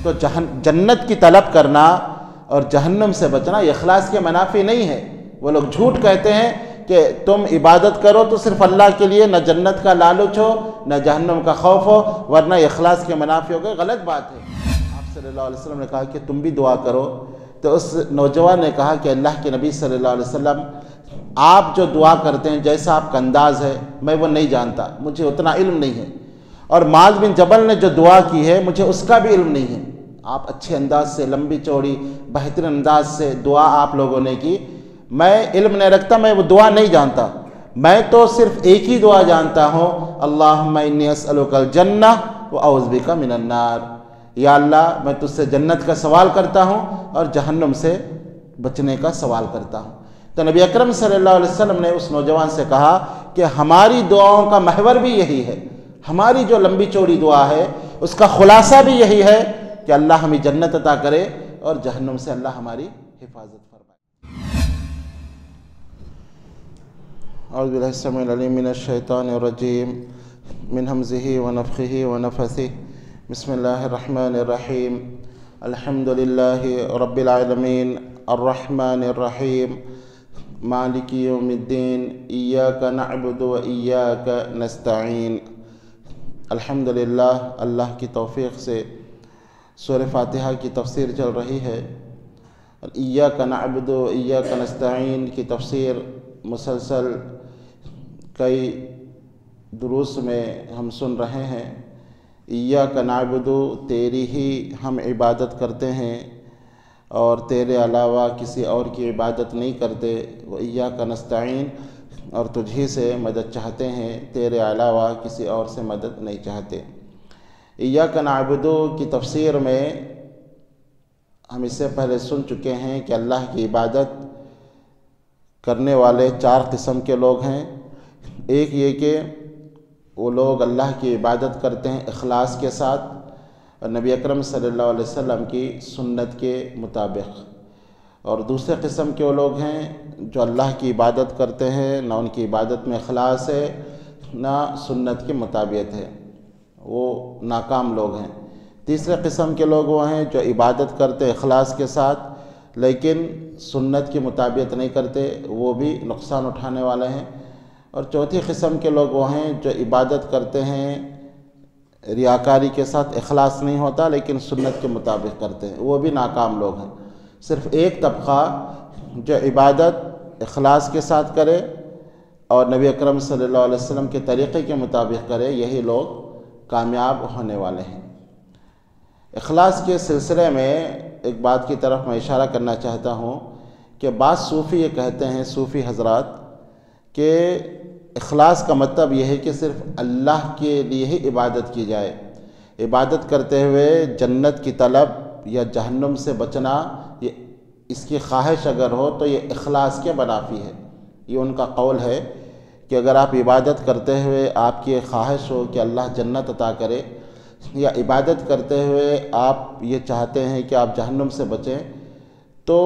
تو جنت کی طلب کرنا اور جہنم سے بچنا یہ اخلاص کے منافی نہیں ہے۔ وہ لوگ جھوٹ کہتے ہیں کہ تم عبادت کرو تو صرف اللہ کے لیے، نہ جنت کا لالچ ہو نہ جہنم کا خوف ہو، ورنہ اخلاص کے منافی ہو گئے، غلط بات ہے۔ آپ صلی اللہ علیہ وسلم نے کہا کہ تم بھی دعا کرو، تو اس نوجوان نے کہا کہ اللہ کے نبی صلی اللہ علیہ وسلم، آپ جو دعا کرتے ہیں جیسا آپ کا انداز ہے میں وہ نہیں جانتا، مجھے اتنا علم نہیں ہے، اور معاذ بن جبل نے جو دعا کی ہے مجھے اس کا بھی علم نہیں ہے۔ آپ اچھے انداز سے، لمبی چوڑی بہترین انداز سے دعا آپ لوگوں نے کی، میں علم نہیں رکھتا، میں وہ دعا نہیں جانتا، میں تو صرف ایک ہی دعا جانتا ہوں، اللہم انی اسألک الجنہ واعوذ بک من النار، یا اللہ میں تجھ سے جنت کا سوال کرتا ہوں اور جہنم سے بچنے کا سوال کرتا ہوں۔ تو نبی اکرم صلی اللہ علیہ وسلم نے اس نوجوان سے کہا کہ ہماری دعاؤں کا محور بھی یہی ہے، ہماری جو لمبی چوڑی دعا ہے اس کا خلاصہ بھی یہی ہے کہ اللہ ہمیں جنت عطا کرے اور جہنم سے اللہ ہماری حفاظت فرمائے۔ اعوذ باللہ السمیع العلیم من الشیطان الرجیم من ہمزہ ونفخہ ونفثہ، بسم اللہ الرحمن الرحیم، الحمد للہ رب العالمین الرحمن الرحیم مالک یوم الدین، ایاک نعبد و ایاک نستعین۔ الحمدللہ، اللہ کی توفیق سے سورہ فاتحہ کی تفسیر چل رہی ہے۔ ایاک نعبد و ایاک نستعین کی تفسیر مسلسل کئی دروس میں ہم سن رہے ہیں۔ ایاک نعبد، تیری ہی ہم عبادت کرتے ہیں اور تیرے علاوہ کسی اور کی عبادت نہیں کرتے، و ایاک نستعین، اور تجھ ہی سے مدد چاہتے ہیں، تیرے علاوہ کسی اور سے مدد نہیں چاہتے۔ ایاک نعبد کی تفسیر میں ہم اس سے پہلے سن چکے ہیں کہ اللہ کی عبادت کرنے والے 4 قسم کے لوگ ہیں۔ ایک یہ کہ وہ لوگ اللہ کی عبادت کرتے ہیں اخلاص کے ساتھ اور نبی اکرم صلی اللہ علیہ وسلم کی سنت کے مطابق، اور دوسرے قسم کے وہ لوگ ہیں جو اللہ کی عبادت کرتے ہیں، نہ ان کی عبادت میں اخلاص ہے نہ سنت کے مطابق ہے، وہ ناکام لوگ ہیں۔ تیسرے قسم کے لوگ وہ ہیں جو عبادت کرتے اخلاص کے ساتھ لیکن سنت کے مطابق نہیں کرتے، وہ بھی نقصان اٹھانے والے ہیں۔ اور چوتھی قسم کے لوگ وہ ہیں جو عبادت کرتے ہیں ریاکاری کے ساتھ، اخلاص نہیں ہوتا لیکن سنت کے مطابق کرتے ہیں، وہ بھی ناکام لوگ ہیں۔ صرف ایک طبقہ جو عبادت اخلاص کے ساتھ کرے اور نبی اکرم صلی اللہ علیہ وسلم کے طریقے کے مطابق کرے، یہی لوگ کامیاب ہونے والے ہیں۔ اخلاص کے سلسلے میں ایک بات کی طرف میں اشارہ کرنا چاہتا ہوں کہ بعض صوفی یہ کہتے ہیں، صوفی حضرات، کہ اخلاص کا مطلب یہ ہے کہ صرف اللہ کے لیے ہی عبادت کی جائے، عبادت کرتے ہوئے جنت کی طلب یا جہنم سے بچنا، یہ اس کی خواہش اگر ہو تو یہ اخلاص کے منافی ہے۔ یہ ان کا قول ہے کہ اگر آپ عبادت کرتے ہوئے آپ کی خواہش ہو کہ اللہ جنت عطا کرے، یا عبادت کرتے ہوئے آپ یہ چاہتے ہیں کہ آپ جہنم سے بچیں، تو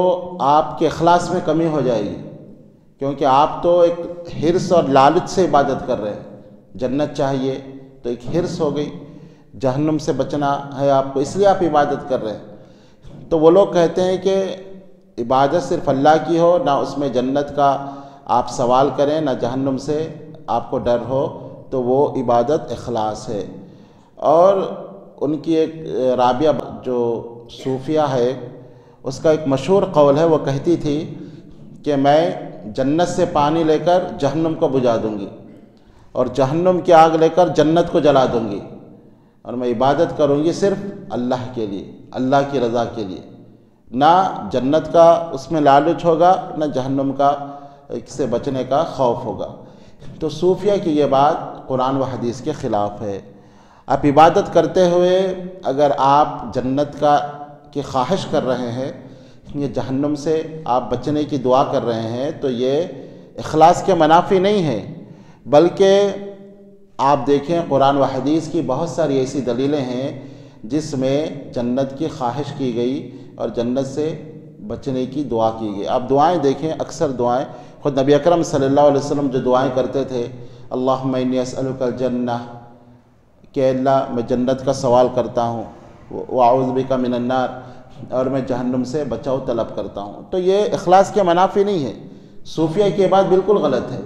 آپ کے اخلاص میں کمی ہو جائے گی، کیونکہ آپ تو ایک حرص اور لالچ سے عبادت کر رہے ہیں۔ جنت چاہیے تو ایک حرص ہو گئی، جہنم سے بچنا ہے آپ کو، اس لیے آپ عبادت کر رہے ہیں۔ تو وہ لوگ کہتے ہیں کہ عبادت صرف اللہ کی ہو، نہ اس میں جنت کا آپ سوال کریں نہ جہنم سے آپ کو ڈر ہو، تو وہ عبادت اخلاص ہے۔ اور ان کی ایک رابعہ جو صوفیہ ہے، اس کا ایک مشہور قول ہے، وہ کہتی تھی کہ میں جنت سے پانی لے کر جہنم کو بجھا دوں گی اور جہنم کی آگ لے کر جنت کو جلا دوں گی، اور میں عبادت کروں گی صرف اللہ کے لیے، اللہ کی رضا کے لیے، نہ جنت کا اس میں لالچ ہوگا نہ جہنم کا سے بچنے کا خوف ہوگا۔ تو صوفیہ کی یہ بات قرآن و حدیث کے خلاف ہے۔ آپ عبادت کرتے ہوئے اگر آپ جنت کی خواہش کر رہے ہیں، یہ جہنم سے آپ بچنے کی دعا کر رہے ہیں، تو یہ اخلاص کے منافی نہیں ہے، بلکہ آپ دیکھیں قرآن و حدیث کی بہت ساری ایسی دلیلیں ہیں جس میں جنت کی خواہش کی گئی اور جنت سے بچنے کی دعا کی گئی۔ آپ دعائیں دیکھیں، اکثر دعائیں خود نبی اکرم صلی اللہ علیہ وسلم جو دعائیں کرتے تھے، اللہم انی اسألک الجنہ، کہ اللہ میں جنت کا سوال کرتا ہوں، وَأَعُوذُ بِكَ مِنَ النَّارِ، اور میں جہنم سے بچاؤ طلب کرتا ہوں۔ تو یہ اخلاص کے منافی نہیں ہے، صوفیہ کی بات بالکل غلط ہے۔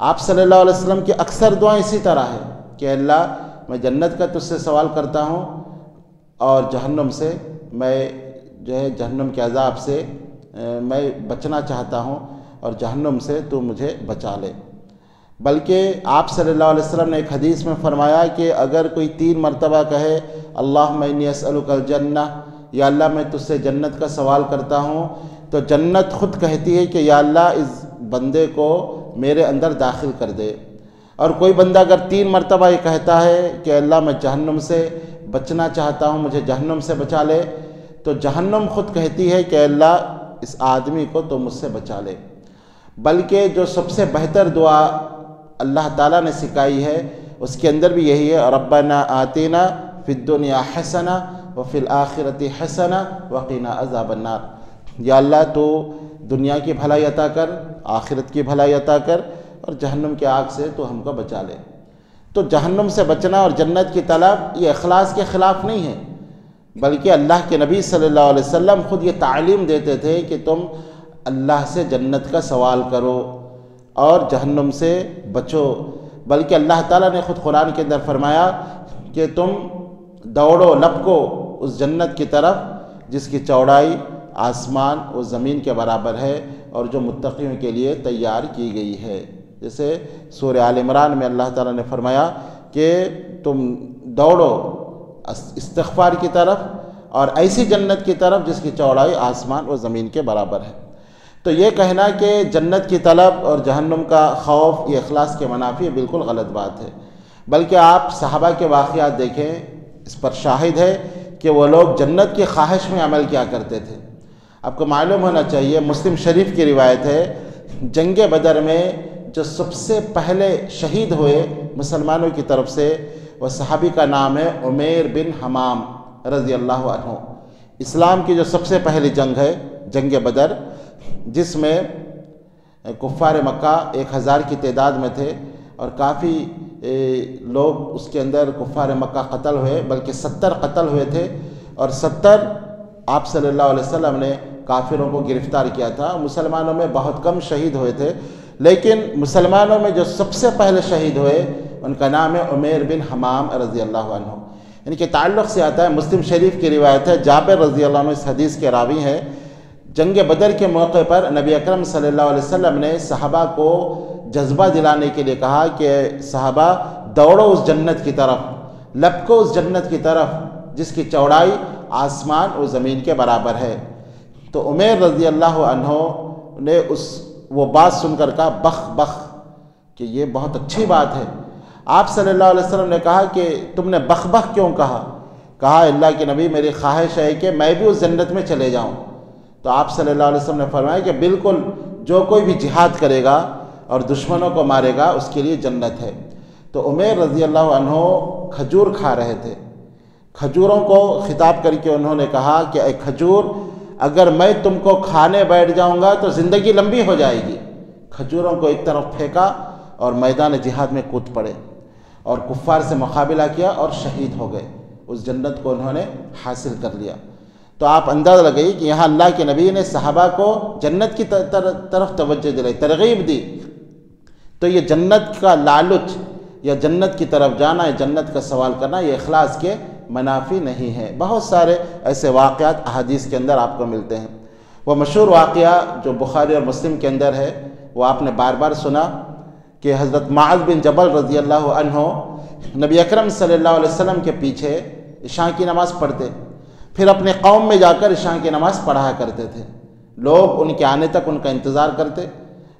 آپ صلی اللہ علیہ وسلم کی اکثر دعائیں اسی طرح ہے کہ اللہ میں جنت کا تجھ سے سوال کرتا ہوں اور جہنم سے میں جہنم کے عذاب سے میں بچنا چاہتا ہوں، اور جہنم سے تو مجھے بچا لے۔ بلکہ آپ صلی اللہ علیہ وسلم نے ایک حدیث میں فرمایا کہ اگر کوئی 3 مرتبہ کہے اللہم انی اسألک الجنہ، یا اللہ میں تجھ سے جنت کا سوال کرتا ہوں، تو جنت خود کہتی ہے کہ یا اللہ اس بندے کو میرے اندر داخل کر دے۔ اور کوئی بندہ اگر 3 مرتبہ یہ کہتا ہے کہ اللہ میں جہنم سے بچنا چاہتا ہوں، مجھے جہنم سے بچا لے، تو جہنم خود کہتی ہے کہ اللہ اس آدمی کو تو مجھ سے بچا لے۔ بلکہ جو سب سے بہتر دعا اللہ تعالیٰ نے سکھائی ہے اس کے اندر بھی یہی ہے، ربنا آتنا فی الدنیا حسنہ وفی الآخرۃ حسنہ وقنا عذاب النار، یا اللہ تو دنیا کی بھلائی عطا کر، آخرت کی بھلائی عطا کر، اور جہنم کی آگ سے تو ہم کو بچا لے۔ تو جہنم سے بچنا اور جنت کی طلب یہ اخلاص کے خلاف نہیں ہے، بلکہ اللہ کے نبی صلی اللہ علیہ وسلم خود یہ تعلیم دیتے تھے کہ تم اللہ سے جنت کا سوال کرو اور جہنم سے بچو۔ بلکہ اللہ تعالیٰ نے خود قرآن کے اندر فرمایا کہ تم دوڑو لپکو اس جنت کی طرف جس کی چوڑائی آسمان و زمین کے برابر ہے اور جو متقیوں کے لیے تیار کی گئی ہے۔ جیسے سورہ آل عمران میں اللہ تعالیٰ نے فرمایا کہ تم دوڑو استغفار کی طرف اور ایسی جنت کی طرف جس کی چوڑائی آسمان و زمین کے برابر ہے۔ تو یہ کہنا کہ جنت کی طلب اور جہنم کا خوف یہ اخلاص کے منافی بالکل غلط بات ہے۔ بلکہ آپ صحابہ کے واقعات دیکھیں، اس پر شاہد ہے کہ وہ لوگ جنت کی خواہش میں عمل کیا کرتے تھے۔ آپ کو معلوم ہونا چاہیے، مسلم شریف کی روایت ہے، جنگ بدر میں جو سب سے پہلے شہید ہوئے مسلمانوں کی طرف سے وہ صحابی کا نام ہے عمیر بن حمام رضی اللہ عنہ۔ اسلام کی جو سب سے پہلی جنگ ہے جنگ بدر، جس میں کفار مکہ 1000 کی تعداد میں تھے اور کافی لوگ اس کے اندر کفار مکہ قتل ہوئے، بلکہ 70 قتل ہوئے تھے، اور 70 آپ صلی اللہ علیہ وسلم نے کافروں کو گرفتار کیا تھا۔ مسلمانوں میں بہت کم شہید ہوئے تھے، لیکن مسلمانوں میں جو سب سے پہلے شہید ہوئے ان کا نام ہے عمیر بن حمام رضی اللہ عنہ۔ ان کے تعلق سے آتا ہے، مسلم شریف کی روایت ہے، جابر رضی اللہ عنہ اس حدیث کے راوی ہیں، جنگ بدر کے موقع پر نبی اکرم صلی اللہ علیہ وسلم نے صحابہ کو جذبہ دلانے کے لیے کہا کہ صحابہ دوڑو اس جنت کی طرف، لپکو اس جنت کی طرف جس کی چوڑائی آسمان و زمین کے برابر ہے۔ تو عمیر رضی اللہ عنہ نے وہ بات سن کر کہا بخ بخ، کہ یہ بہت اچھی بات ہے۔ آپ صلی اللہ علیہ وسلم نے کہا کہ تم نے بخ بخ کیوں کہا اللہ کے نبی میری خواہش ہے کہ میں بھی اس جنت میں چلے جاؤں۔ تو آپ صلی اللہ علیہ وسلم نے فرمایا کہ بالکل، جو کوئی بھی جہاد کرے گا اور دشمنوں کو مارے گا اس کے لیے جنت ہے۔ تو عمیر رضی اللہ عنہ کھجور کھا رہے تھے، کھجوروں کو خطاب کر کے انہوں نے کہا کہ اے کھجور، اگر میں تم کو کھانے بیٹھ جاؤں گا تو زندگی لمبی ہو جائے گی۔ کھجوروں کو ایک طرف پھینکا اور میدان جہاد میں کود پڑے اور کفار سے مقابلہ کیا اور شہید ہو گئے، اس جنت کو انہوں نے حاصل کر لیا۔ تو آپ اندازہ لگائیے کہ یہاں اللہ کے نبی نے صحابہ کو جنت کی طرف توجہ دلائی، ترغیب دی۔ تو یہ جنت کا لالچ یا جنت کی طرف جانا، یا جنت کا سوال کرنا، یہ اخلاص کے منافی نہیں ہے۔ بہت سارے ایسے واقعات احادیث کے اندر آپ کو ملتے ہیں۔ وہ مشہور واقعہ جو بخاری اور مسلم کے اندر ہے، وہ آپ نے بار بار سنا کہ حضرت معاذ بن جبل رضی اللہ عنہ نبی اکرم صلی اللہ علیہ وسلم کے پیچھے عشاء کی نماز پڑھتے، پھر اپنے قوم میں جا کر عشاء کی نماز پڑھا کرتے تھے۔ لوگ ان کے آنے تک ان کا انتظار کرتے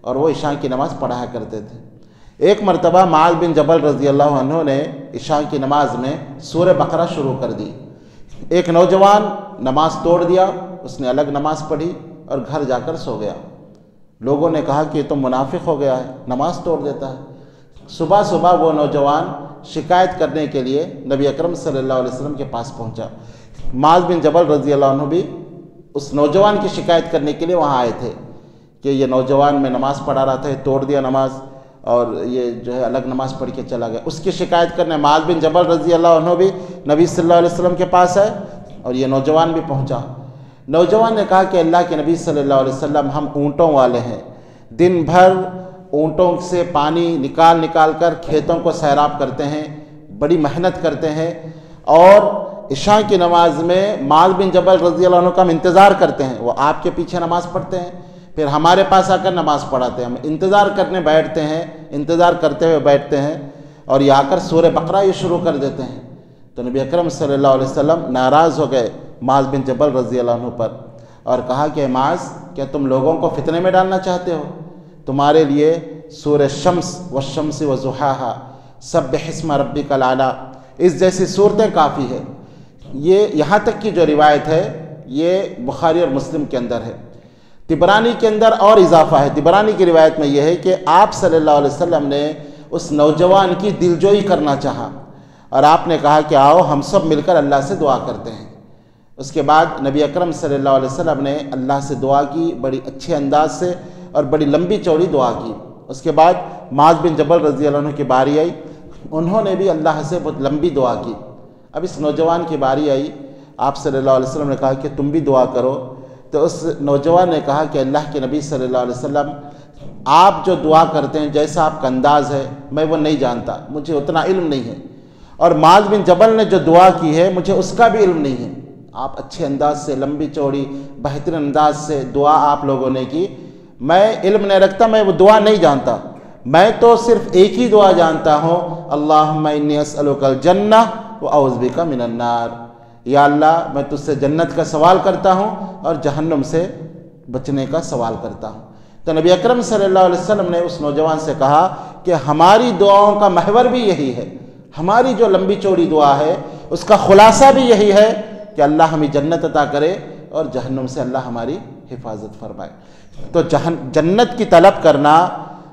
اور وہ عشاء کی نماز پڑھا کرتے تھے۔ ایک مرتبہ معاذ بن جبل رضی اللہ عنہ نے عشاء کی نماز میں سورہ بقرہ شروع کر دی۔ ایک نوجوان نماز توڑ دیا، اس نے الگ نماز پڑھی اور گھر جا کر سو گیا۔ لوگوں نے کہا کہ یہ تو منافق ہو گیا ہے، نماز توڑ دیتا ہے۔ صبح صبح وہ نوجوان شکایت کرنے کے لیے نبی اکرم صلی اللہ علیہ وسلم کے پاس پہنچا۔ معاذ بن جبل رضی اللہ عنہ بھی اس نوجوان کی شکایت کرنے کے لیے وہاں آئے تھے کہ یہ نوجوان میں نماز پڑھا رہا تھا، یہ توڑ دیا نماز اور یہ جو ہے الگ نماز پڑھ کے چلا گیا۔ اس کی شکایت کرنے معاذ بن جبل رضی اللہ عنہ بھی نبی صلی اللہ علیہ وسلم کے پاس آئے اور یہ نوجوان بھی پہنچا۔ نوجوان نے کہا کہ اللہ کے نبی صلی اللہ علیہ وسلم ہم اونٹوں والے ہیں، دن بھر اونٹوں سے پانی نکال نکال کر کھیتوں کو سیراب کرتے ہیں، بڑی محنت کرتے ہیں، اور عشاء کی نماز میں معاذ بن جبل رضی اللہ عنہ کا ہم انتظار کرتے ہیں، وہ آپ کے پیچھے نماز پڑھتے ہیں، پھر ہمارے پاس آ کر نماز پڑھاتے ہیں، ہم انتظار کرنے بیٹھتے ہیں، انتظار کرتے ہوئے بیٹھتے ہیں، اور یہ آ کر سورہ بقرہ یہ شروع کر دیتے ہیں۔ تو نبی اکرم صلی اللہ علیہ وسلم ناراض ہو گئے معاذ بن جبل رضی اللہ عنہ پر، اور کہا کہ معاذ کیا تم لوگوں کو فتنے میں ڈالنا چاہتے ہو؟ تمہارے لیے سورہ شمس والشمس وضحاہا، سبح اسم ربک الاعلی، اس جیسی صورتیں کافی ہے۔ یہ یہاں تک کی جو روایت ہے یہ بخاری اور مسلم کے اندر ہے۔ طبرانی کے اندر اور اضافہ ہے، طبرانی کی روایت میں یہ ہے کہ آپ صلی اللہ علیہ وسلم نے اس نوجوان کی دلجوئی کرنا چاہا، اور آپ نے کہا کہ آؤ ہم سب مل کر اللہ سے دعا کرتے ہیں۔ اس کے بعد نبی اکرم صلی اللہ علیہ وسلم نے اللہ سے دعا کی، بڑی اچھے انداز سے اور بڑی لمبی چوڑی دعا کی۔ اس کے بعد معاذ بن جبل رضی اللہ عنہ کی باری آئی، انہوں نے بھی اللہ سے بہت لمبی دعا کی۔ اب اس نوجوان کی باری آئی، آپ صلی اللہ علیہ وسلم نے کہا کہ تم بھی دعا کرو، تو اس نوجوان نے کہا کہ اللہ کے نبی صلی اللہ علیہ وسلم آپ جو دعا کرتے ہیں جیسا آپ کا انداز ہے میں وہ نہیں جانتا، مجھے اتنا علم نہیں ہے، اور معاذ بن جبل نے جو دعا کی ہے مجھے اس کا بھی علم نہیں ہے۔ آپ اچھے انداز سے لمبی چوڑی بہترین انداز سے دعا آپ لوگوں نے کی، میں علم نہیں رکھتا، میں وہ دعا نہیں جانتا، میں تو صرف ایک ہی دعا جانتا ہوں، اللہم انی اسألک الجنہ واعوذ بک من النار، یا اللہ میں تجھ سے جنت کا سوال کرتا ہوں اور جہنم سے بچنے کا سوال کرتا ہوں۔ تو نبی اکرم صلی اللہ علیہ وسلم نے اس نوجوان سے کہا کہ ہماری دعاؤں کا محور بھی یہی ہے، ہماری جو لمبی چوڑی دعا ہے اس کا خلاصہ بھی یہی ہے کہ اللہ ہمیں جنت عطا کرے اور جہنم سے اللہ ہماری حفاظت فرمائے۔ تو جنت کی طلب کرنا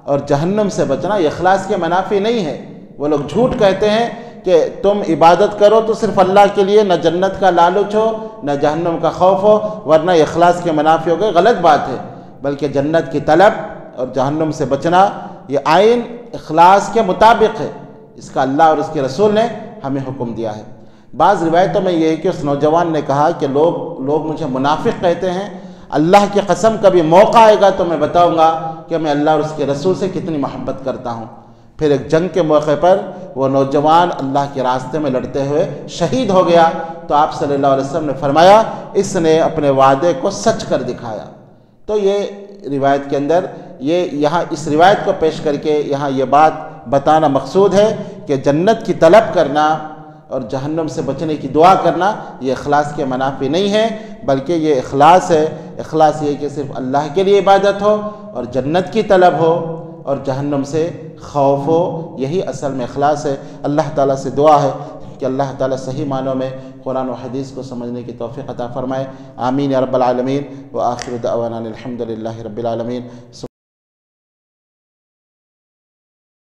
اور جہنم سے بچنا یہ اخلاص کے منافی نہیں ہے۔ وہ لوگ جھوٹ کہتے ہیں کہ تم عبادت کرو تو صرف اللہ کے لیے، نہ جنت کا لالچ ہو نہ جہنم کا خوف ہو، ورنہ اخلاص کے منافی ہو گئے، غلط بات ہے۔ بلکہ جنت کی طلب اور جہنم سے بچنا یہ عین اخلاص کے مطابق ہے، اس کا اللہ اور اس کے رسول نے ہمیں حکم دیا ہے۔ بعض روایتوں میں یہ ہے کہ اس نوجوان نے کہا کہ لوگ مجھے منافق کہتے ہیں، اللہ کی قسم کبھی موقع آئے گا تو میں بتاؤں گا کہ میں اللہ اور اس کے رسول سے کتنی محبت کرتا ہوں۔ پھر ایک جنگ کے موقع پر وہ نوجوان اللہ کے راستے میں لڑتے ہوئے شہید ہو گیا، تو آپ صلی اللہ علیہ وسلم نے فرمایا اس نے اپنے وعدے کو سچ کر دکھایا۔ تو یہ روایت کے اندر یہاں اس روایت کو پیش کر کے یہاں یہ بات بتانا مقصود ہے کہ جنت کی طلب کرنا اور جہنم سے بچنے کی دعا کرنا یہ اخلاص کے منافی نہیں ہے، بلکہ یہ اخلاص ہے۔ اخلاص یہ کہ صرف اللہ کے لیے عبادت ہو اور جنت کی طلب ہو اور جہنم سے خوف ہو، یہی اصل میں اخلاص ہے۔ اللہ تعالیٰ سے دعا ہے کہ اللہ تعالیٰ صحیح معنوں میں قرآن و حدیث کو سمجھنے کی توفیق عطا فرمائے۔ آمین یا رب العالمین۔ وآخر دعوانا الحمد للہ رب العالمین۔